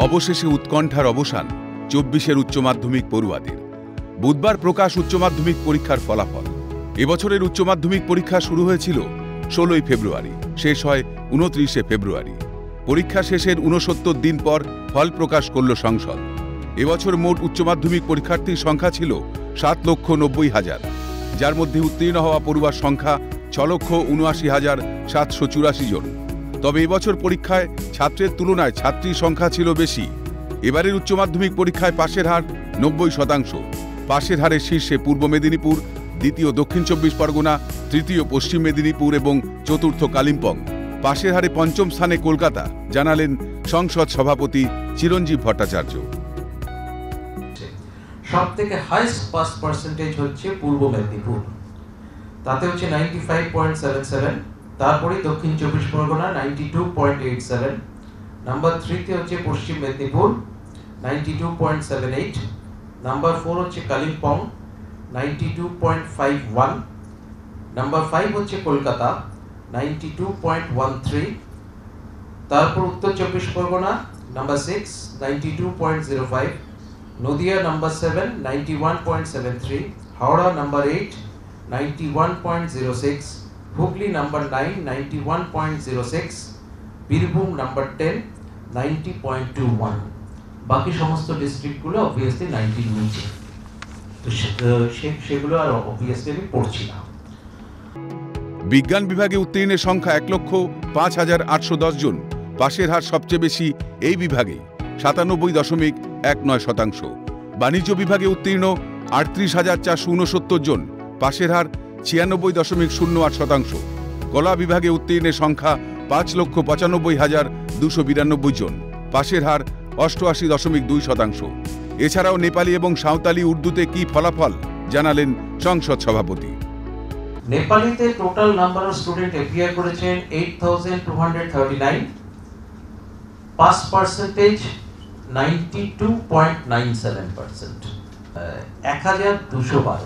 অবশেষে উৎকণ্ঠার অবসান ২৪-এর উচ্চ মাধ্যমিক পড়ুয়াদের। বুধবার প্রকাশ উচ্চ মাধ্যমিক পরীক্ষার ফলাফল। এবছরের উচ্চ মাধ্যমিক পরীক্ষা শুরু হয়েছিল ১৬ই ফেব্রুয়ারি, শেষ হয় ২৯শে ফেব্রুয়ারি। পরীক্ষা শেষের ৬৯ দিন পর ফল প্রকাশ করল সংসদ। এবছর মোট উচ্চ মাধ্যমিক পরীক্ষার্থীর সংখ্যা ছিল ৭,৯০,০০০, যার মধ্যে উত্তীর্ণ হওয়া পড়ুয়ার সংখ্যা ৬,৭৯,৭৮৪ জন। তবে এবছর পরীক্ষায় ছাত্রের তুলনায় ছাত্রীর সংখ্যা ছিল বেশি। এবারের উচ্চ মাধ্যমিক পরীক্ষায় পাশের হার ৯০%। পাশের হারের শীর্ষে পূর্ব মেদিনীপুর, দ্বিতীয় দক্ষিণ ২৪ পরগনা, তৃতীয় পশ্চিম মেদিনীপুর এবং চতুর্থ কালিম্পং। পাশের হারে পঞ্চম স্থানে কলকাতা, জানালেন সংসদ সভাপতি চিরঞ্জীব ভট্টাচার্য। সব থেকে হাইস্ট পাস পার্সেন্টেজ হচ্ছে পূর্ব মেদিনীপুর, তাতে হচ্ছে 95.77। তারপরে দক্ষিণ ২৪ পরগনা 92.87। নাম্বার 3-তে হচ্ছে পশ্চিম মেদিনীপুর 92.78। নাম্বার 4 হচ্ছে কালিম্পং 92.51। নাম্বার 5 হচ্ছে কলকাতা 92.13। তারপর উত্তর ২৪ Pargana number 6 92.05। Nadia number 7 91.73। Howrah number 8 91.06। Hooghly number 9 91.06। Birbhum number 10 90.21। বাকি সমস্ত ডিস্ট্রিক্টগুলো অবভিয়াসলি 90 নিচে, তো সেগুলো আর অবভিয়াসলি আমি পড়ছি না। বিজ্ঞান বিভাগে উত্তীর্ণের সংখ্যা ১,০৫,৮১০ জন। পাশের হার সবচেয়ে বেশি এই বিভাগে ৯৭.19%। বাণিজ্য বিভাগে উত্তীর্ণ ৩৮,৪৬৯ জন। পাশের হার ৯৬.০৮%। কলা বিভাগে উত্তীর্ণের সংখ্যা ৫,৯৫,২৯২ জন। পাশের হার ৮৮.২%। এছাড়াও নেপালি এবং সাঁওতালি উর্দুতে কি ফলাফল জানালেন সংসদ সভাপতি। নেপালিতে total number of student appear করেছেন 8,239। Pass percentage 92.97%। ১,২১২।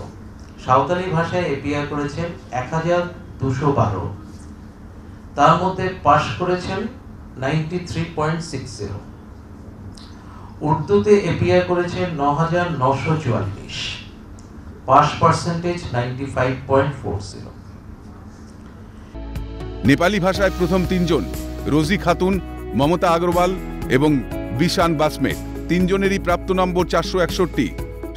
সাঁওতালি ভাষায় অ্যাপিয়ার করেছেন ১,২১২। তার মধ্যে পাস করেছেন 93.60। উর্দুতে অ্যাপিয়ার করেছেন ৯,৯৪৪। Pass percentage 95.40। নেপালি ভাষায় প্রথম ৩ জন রোজি খাতুন, মমতা আগরওয়াল এবং বিশান বাসমেট, ৩ জনেরই প্রাপ্ত নম্বর ৪৬১।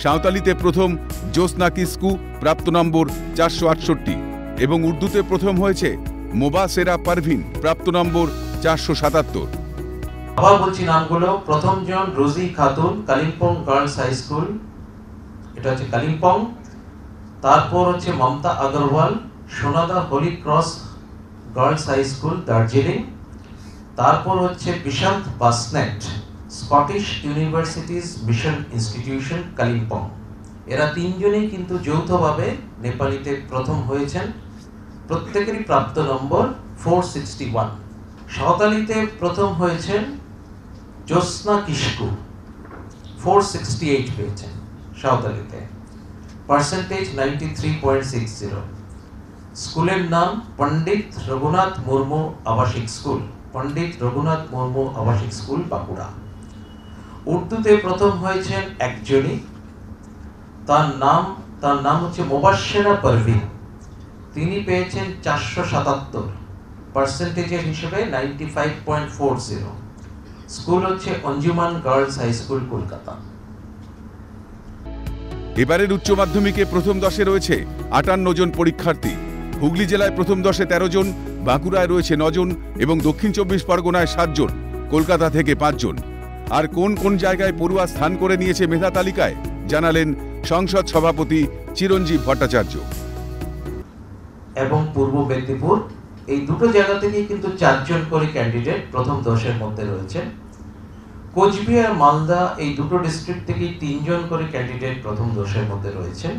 সাঁওতালিতে প্রথম জোসনা কিসকু, প্রাপ্ত নম্বর ৪৬৮ এবং উর্দুতে প্রথম হয়েছে মোবাসেরা পারভিন, প্রাপ্ত নম্বর ৪৭৭। আবার বলছি নামগুলো। প্রথম জন Rosy Khatun, Kalimpong girls high school, এটা হচ্ছে কালিম্পং। তারপর হচ্ছে Mamata Agarwal, Sonada Holy Cross girls high school, Darjeeling. তারপর হচ্ছে Bishant Basnet, Scottish Universities Mission Institution, Kalimpong. এরা ৩ জনেই কিন্তু যৌথভাবে নেপালিতে প্রথম হয়েছেন। প্রত্যেকেরই প্রাপ্ত নম্বর 461। সাঁওতালিতে প্রথম হয়েছেন জোসনা কিসকু, 468 পেয়েছেন সাঁওতালিতে। পার্সেন্টেজ 93.60। স্কুলের নাম পণ্ডিত রঘুনাথ মুর্মু আবাসিক স্কুল, পণ্ডিত রঘুনাথ মুর্মু আবাসিক স্কুল, বাঁকুড়া। উর্দুতে প্রথম হয়েছেন একজনই, তার নাম হচ্ছে মোবাসেরা পারভিন। তিনি পেয়েছেন ৪৭৭। পার্সেন্টেজের হিসেবে 95.40। স্কুল হচ্ছে Anjuman girls high school, Kolkata. এবারের উচ্চ মাধ্যমিকে প্রথম 10-এ রয়েছে ৫৮ জন পরীক্ষার্থী। হুগলি জেলায় প্রথম 10-এ ১৩ জন, বাঁকুড়ায় রয়েছে ৯ জন এবং দক্ষিণ ২৪ পরগনায় ৭ জন, কলকাতা থেকে ৫ জন। আর কোন কোন জায়গায় পড়ুয়া স্থান করে নিয়েছে মেধা তালিকায় জানালেন সংসদ সভাপতি চিরঞ্জীব ভট্টাচার্য। এবং পূর্ব মেদিনীপুর, এই দুটো জায়গা থেকেই কিন্তু ৪ জন করে ক্যান্ডিডেট প্রথম 10-এর মধ্যে রয়েছেন। কোচবিহার, মালদা, এই দুটো ডিস্ট্রিক্ট থেকেই ৩ জন করে ক্যান্ডিডেট প্রথম 10-এর মধ্যে রয়েছেন।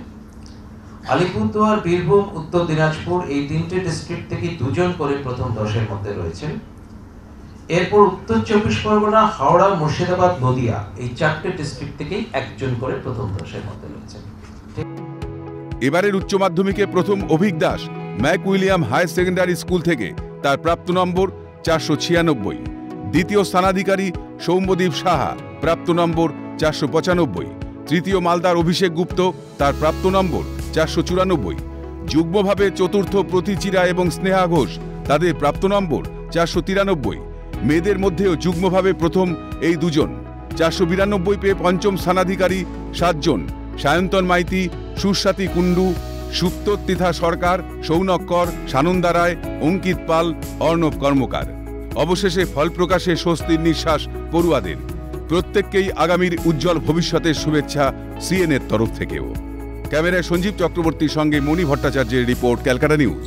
আলিপুরদুয়ার, বীরভূম, উত্তর দিনাজপুর, এই 3টে ডিস্ট্রিক্ট থেকেই 2 জন করে প্রথম 10-এর মধ্যে রয়েছেন। এরপর উত্তর ২৪ পরগনা, হাওড়া, মুর্শিদাবাদ, নদিয়া, এই 4টে ডিস্ট্রিক্ট থেকেই ১ জন করে প্রথম 10-এর মধ্যে রয়েছেন। এবারের উচ্চ মাধ্যমিকে প্রথম Abhik Das Mac William higher secondary school থেকে, তার প্রাপ্ত নম্বর ৪৯৬। দ্বিতীয় স্থানাধিকারী সৌম্যদীপ সাহা, প্রাপ্ত নম্বর 495। তৃতীয় মালদার অভিষেক গুপ্ত, তার প্রাপ্ত নম্বর 494। যুগ্মভাবে চতুর্থ প্রতিচিরা এবং স্নেহা ঘোষ, তাদের প্রাপ্ত নম্বর 493। মেয়েদের মধ্যেও যুগ্মভাবে প্রথম এই দুজন, 492 পেয়ে পঞ্চম স্থানাধিকারী 7 জন, সায়ন্তন মাইতি, সুস্বাতী কুণ্ডু, সুপ্ততীথা সরকার, সৌনক কর, সানন্দা রায়, অঙ্কিত পাল, অর্ণব কর্মকার। অবশেষে ফল প্রকাশে স্বস্তির নিঃশ্বাস পড়ুয়াদের। প্রত্যেককেই আগামীর উজ্জ্বল ভবিষ্যতের শুভেচ্ছা সিএনএর তরফ থেকেও। ক্যামেরায় সঞ্জীব চক্রবর্তীর সঙ্গে মণি ভট্টাচার্যের রিপোর্ট, ক্যালকাটা নিউজ।